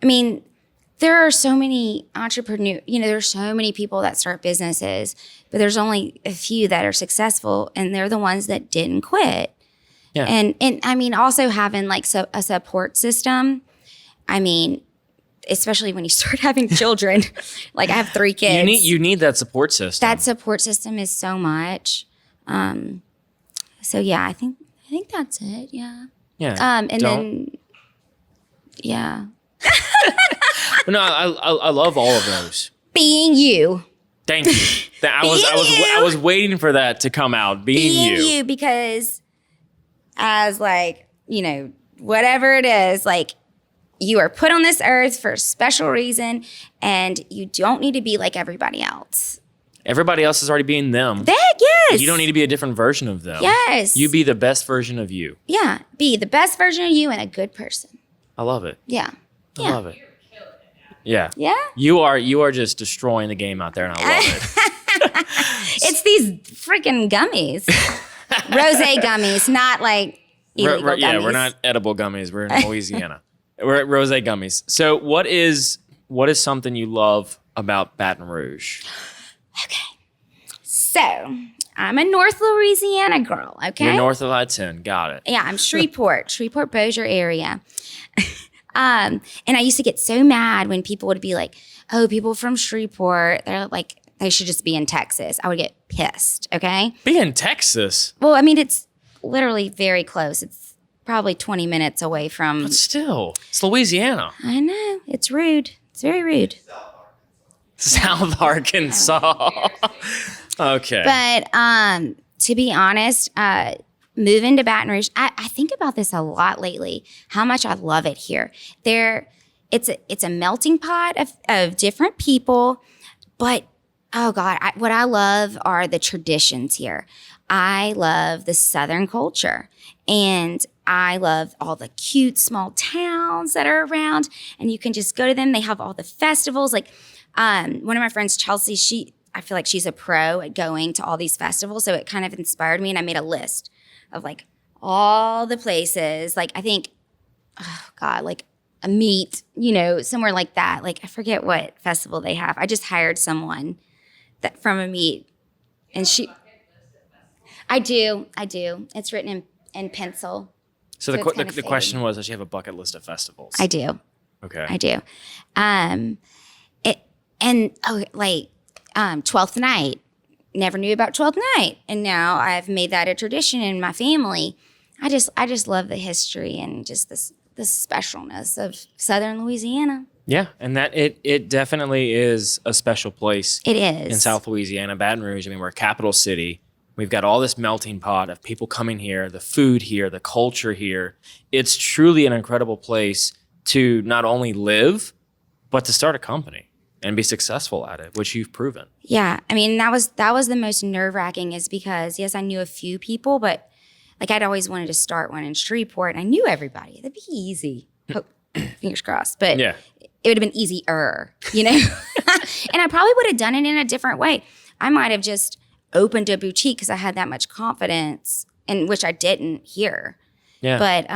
there are so many entrepreneurs, there's so many people that start businesses, but there's only a few that are successful, and they're the ones that didn't quit. Yeah. And also having like a support system, especially when you start having children, like I have 3 kids. You need that support system. That support system is so much. So yeah, I think that's it. Yeah. Yeah. Yeah. No, I love all of those. Being you. Thank you. I was waiting for that to come out. Being you, because as whatever it is, like, you are put on this earth for a special reason, and you don't need to be like everybody else. Everybody else is already being them. Yes. You don't need to be a different version of them. Yes. You be the best version of you. Yeah. Be the best version of you and a good person. I love it. Yeah. I love it. Yeah. Yeah. You are just destroying the game out there, and I love it. It's these freaking gummies. Rosé gummies, not like illegal gummies. Yeah, we're not edible gummies. We're in Louisiana. We're at rosé gummies. So what is something you love about Baton Rouge? Okay. So I'm a North Louisiana girl, okay? You're north of I-10. Got it. Yeah, I'm Shreveport Bossier area. And I used to get so mad when people would be like, oh, people from Shreveport, they're like, they should just be in Texas. I would get pissed, okay? Be in Texas? Well, it's literally very close. It's probably 20 minutes away from... But still, it's Louisiana. I know. It's rude. It's very rude. South Arkansas. Okay. But to be honest, moving to Baton Rouge, I think about this a lot lately, how much I love it here. It's a melting pot of different people, but oh God, what I love are the traditions here. I love the Southern culture, and I love all the cute small towns that are around, and you can just go to them. They have all the festivals. Like one of my friends, Chelsea, I feel like she's a pro at going to all these festivals. So it kind of inspired me. And I made a list of like all the places. Like I think, oh God, like a meat, somewhere like that. Like I forget what festival they have. I just hired someone that from a meat, and I do. It's written in pencil. So the question was, does she have a bucket list of festivals? I do. Okay. I do. 12th Night. Never knew about 12th Night, and now I've made that a tradition in my family. I just love the history and just the specialness of Southern Louisiana. Yeah, and that it definitely is a special place. It is. In South Louisiana, Baton Rouge. I mean, we're a capital city. We've got all this melting pot of people coming here, the food here, the culture here. It's truly an incredible place to not only live, but to start a company and be successful at it, which you've proven. Yeah, I mean, that was the most nerve-wracking is because, yes, I knew a few people, but like I'd always wanted to start one in Shreveport, and I knew everybody. That'd be easy. Fingers crossed. But yeah. It would have been easier, And I probably would have done it in a different way. I might have just opened a boutique because I had that much confidence, and which I didn't here. Yeah. But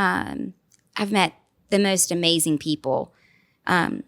I've met the most amazing people. And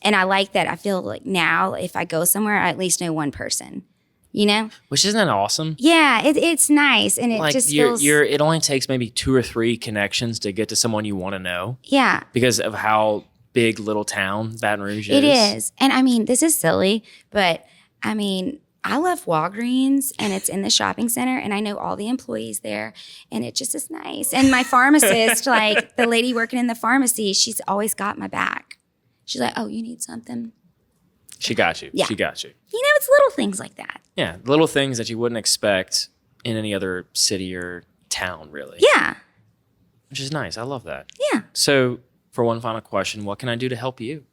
I like that. I feel like now if I go somewhere, I at least know one person, Which isn't that awesome? Yeah, it's nice. And it like just feels... it only takes maybe 2 or 3 connections to get to someone you want to know. Yeah. Because of how big little town Baton Rouge is. It is. And I mean, this is silly, but I mean, I love Walgreens, and it's in the shopping center, and I know all the employees there, and it just is nice. And my pharmacist, like the lady working in the pharmacy, she's always got my back. She's like, oh, you need something? She got you. Yeah. She got you. It's little things like that. Yeah, little things that you wouldn't expect in any other city or town, really. Yeah. Which is nice. I love that. Yeah. So, for one final question, what can I do to help you?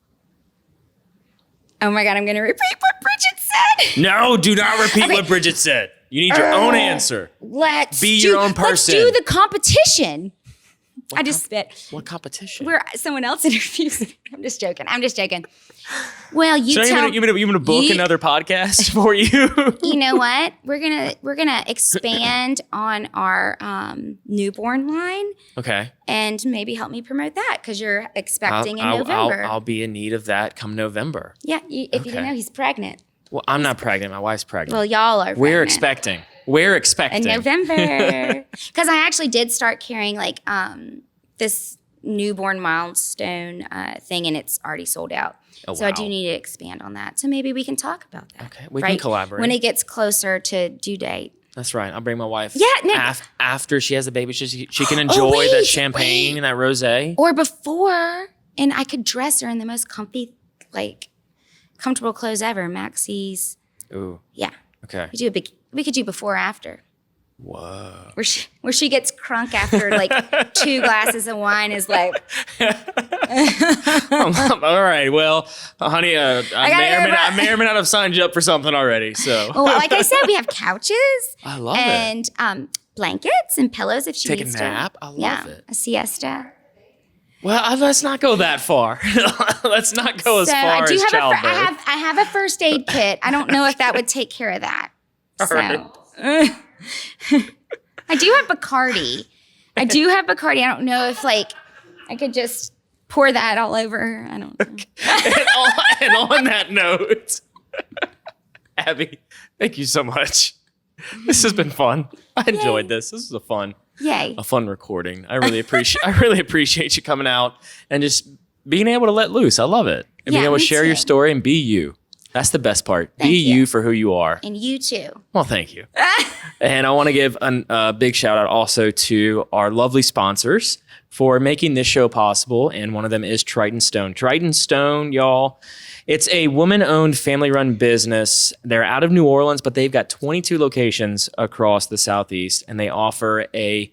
Oh my God, I'm going to repeat what Bridget said. No, do not repeat what Bridget said. You need your own answer. Be your own person. Let's do the competition. I just spit. What competition? Where someone else interviews. I'm just joking. Well, you so tell. You gonna book another podcast for you? You know what? We're gonna expand on our newborn line. Okay. And maybe help me promote that because you're expecting in November. I'll be in need of that come November. Yeah. If you didn't know, he's pregnant. Well, I'm not pregnant. My wife's pregnant. Well, y'all are. We're expecting. In November. Because I actually did start carrying like this newborn milestone thing, and it's already sold out. Oh, so wow. I do need to expand on that. So maybe we can talk about that. Okay, we can collaborate. When it gets closer to due date. That's right. I'll bring my wife. Yeah, after she has a baby, she can enjoy that champagne and that rosé. Or before, and I could dress her in the most comfortable clothes ever. Maxi's. Ooh. Yeah. Okay. We could do before after. Whoa. Where she gets crunk after like 2 glasses of wine is like. All right. Well, honey, I may or may not have signed you up for something already. So. Well, like I said, we have couches. I love it. And blankets and pillows if she take needs a nap. I love it. A siesta. Well, let's not go that far. Let's not go as far as childbirth. I have a first aid kit. I don't know if that would take care of that. Right. I do have Bacardi. I don't know if I could just pour that all over her. I don't know. And on that note, Abby, thank you so much. This has been fun. I enjoyed this. This was a fun recording. I really appreciate you coming out and just being able to let loose. I love it. And being able to share your story and be you. That's the best part. Be you for who you are. And you too. Well, thank you. And I want to give a big shout out also to our lovely sponsors for making this show possible. And one of them is Triton Stone. Triton Stone, y'all. It's a woman-owned, family-run business. They're out of New Orleans, but they've got 22 locations across the Southeast, and they offer a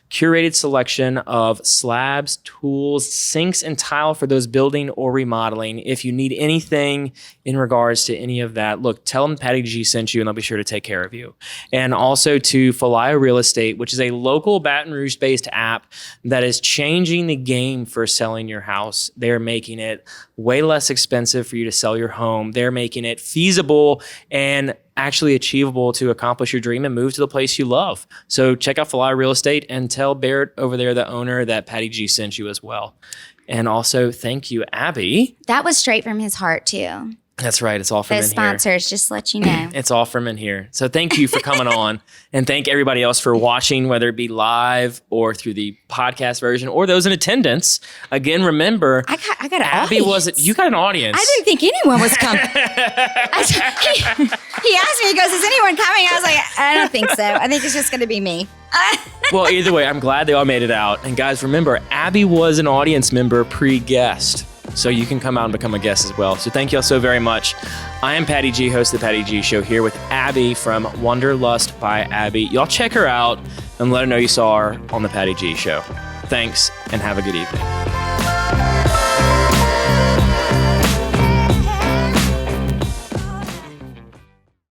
curated selection of slabs, tools, sinks, and tile for those building or remodeling. If you need anything in regards to any of that, look, tell them Patty G sent you, and they'll be sure to take care of you. And also to Falaya Real Estate, which is a local Baton Rouge-based app that is changing the game for selling your house. They're making it way less expensive for you to sell your home. They're making it feasible and actually achievable to accomplish your dream and move to the place you love. So check out Fly Real Estate and tell Barrett over there, the owner, that Patty G sent you as well. And also, thank you, Abby. That was straight from his heart, too. That's right. It's all from The in sponsors, just to let you know. It's all from in here. So thank you for coming on, and thank everybody else for watching, whether it be live or through the podcast version or those in attendance. Again, remember, I got an Abby audience. you got an audience. I didn't think anyone was coming. He asked me, he goes, is anyone coming? I was like, I don't think so. I think it's just going to be me. Well, either way, I'm glad they all made it out. And guys, remember, Abby was an audience member pre-guest. So you can come out and become a guest as well. So thank y'all so very much. I am Patty G, host of The Patty G Show, here with Abby from Wanderlust by Abby. Y'all check her out and let her know you saw her on The Patty G Show. Thanks, and have a good evening.